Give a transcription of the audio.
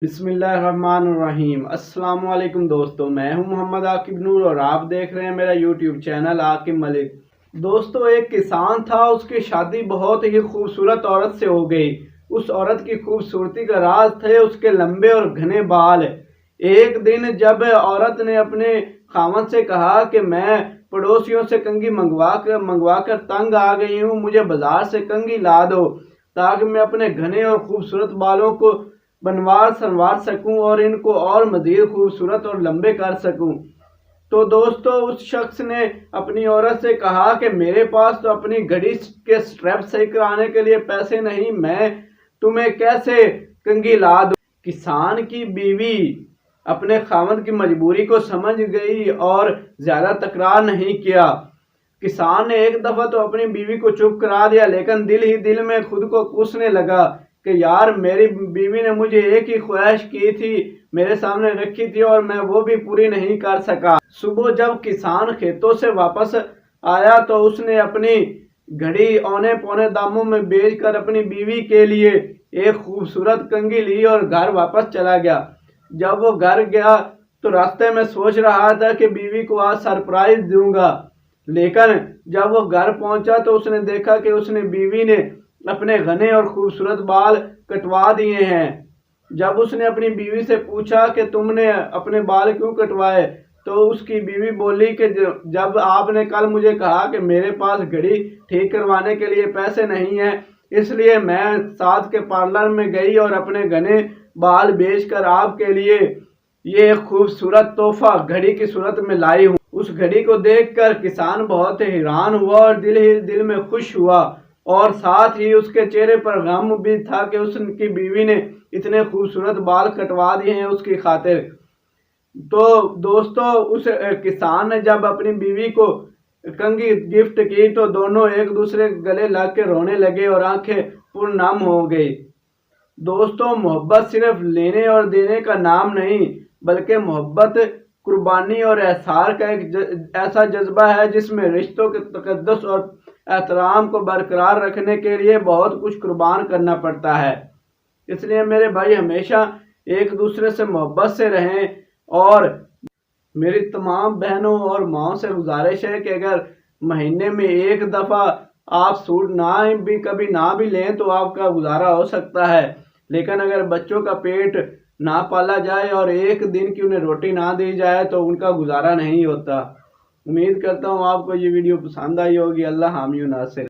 بسم اللہ الرحمن الرحیم۔ السلام علیکم دوستو، میں ہوں محمد عاقب نور اور آپ دیکھ رہے ہیں میرا یوٹیوب چینل عاقب ملک۔ دوستو، ایک کسان تھا، اس کی شادی بہت ہی خوبصورت عورت سے ہو گئی۔ اس عورت کی خوبصورتی کا راز تھے اس کے لمبے اور گھنے بال۔ ایک دن جب عورت نے اپنے خاوند سے کہا کہ میں پڑوسیوں سے کنگھی منگوا کر تنگ آ گئی ہوں، مجھے بازار سے کنگھی لا دو تاکہ میں اپنے گھنے اور خوبصورت بالوں کو بنوار سنوار سکوں اور ان کو اور مزید خوبصورت اور لمبے کر سکوں، تو دوستو اس شخص نے اپنی عورت سے کہا کہ میرے پاس تو اپنی گھڑی کے سٹریپ صحیح کرانے کے لیے پیسے نہیں، میں تمہیں کیسے کنگھی لا دوں۔ کسان کی بیوی اپنے خاوند کی مجبوری کو سمجھ گئی اور زیادہ تکرار نہیں کیا۔ کسان نے ایک دفعہ تو اپنی بیوی کو چپ کرا دیا، لیکن دل ہی دل میں خود کو کوسنے لگا کہ یار، میری بیوی نے مجھے ایک ہی خواہش کی تھی، میرے سامنے رکھی تھی اور میں وہ بھی پوری نہیں کر سکا۔ صبح جب کسان کھیتوں سے واپس آیا تو اس نے اپنی گھڑی اونے پونے داموں میں بیچ کر اپنی بیوی کے لیے ایک خوبصورت کنگھی لی اور گھر واپس چلا گیا۔ جب وہ گھر گیا تو راستے میں سوچ رہا تھا کہ بیوی کو آج سرپرائز دوں گا، لیکن جب وہ گھر پہنچا تو اس نے دیکھا کہ اس نے بیوی نے اپنے گھنے اور خوبصورت بال کٹوا دیے ہیں۔ جب اس نے اپنی بیوی سے پوچھا کہ تم نے اپنے بال کیوں کٹوائے، تو اس کی بیوی بولی کہ جب آپ نے کل مجھے کہا کہ میرے پاس گھڑی ٹھیک کروانے کے لیے پیسے نہیں ہیں، اس لیے میں ساتھ کے پارلر میں گئی اور اپنے گھنے بال بیچ کر آپ کے لیے یہ خوبصورت تحفہ گھڑی کی صورت میں لائی ہوں۔ اس گھڑی کو دیکھ کر کسان بہت حیران ہوا اور دل ہی دل میں خوش ہوا، اور ساتھ ہی اس کے چہرے پر غم بھی تھا کہ اس کی بیوی نے اتنے خوبصورت بال کٹوا دیے ہیں اس کی خاطر۔ تو دوستو اس کسان نے جب اپنی بیوی کو کنگھی گفٹ کی تو دونوں ایک دوسرے گلے لگ کے رونے لگے اور آنکھیں پر نم ہو گئی۔ دوستو، محبت صرف لینے اور دینے کا نام نہیں، بلکہ محبت قربانی اور احسار کا ایک ایسا جذبہ ہے جس میں رشتوں کے تقدس اور احترام کو برقرار رکھنے کے لیے بہت کچھ قربان کرنا پڑتا ہے۔ اس لیے میرے بھائی ہمیشہ ایک دوسرے سے محبت سے رہیں، اور میری تمام بہنوں اور ماؤں سے گزارش ہے کہ اگر مہینے میں ایک دفعہ آپ سوٹ کبھی نہ بھی لیں تو آپ کا گزارا ہو سکتا ہے، لیکن اگر بچوں کا پیٹ نہ پالا جائے اور ایک دن کی انہیں روٹی نہ دی جائے تو ان کا گزارا نہیں ہوتا۔ امید کرتا ہوں آپ کو یہ ویڈیو پسند آئی ہوگی۔ اللہ حامی و ناصر۔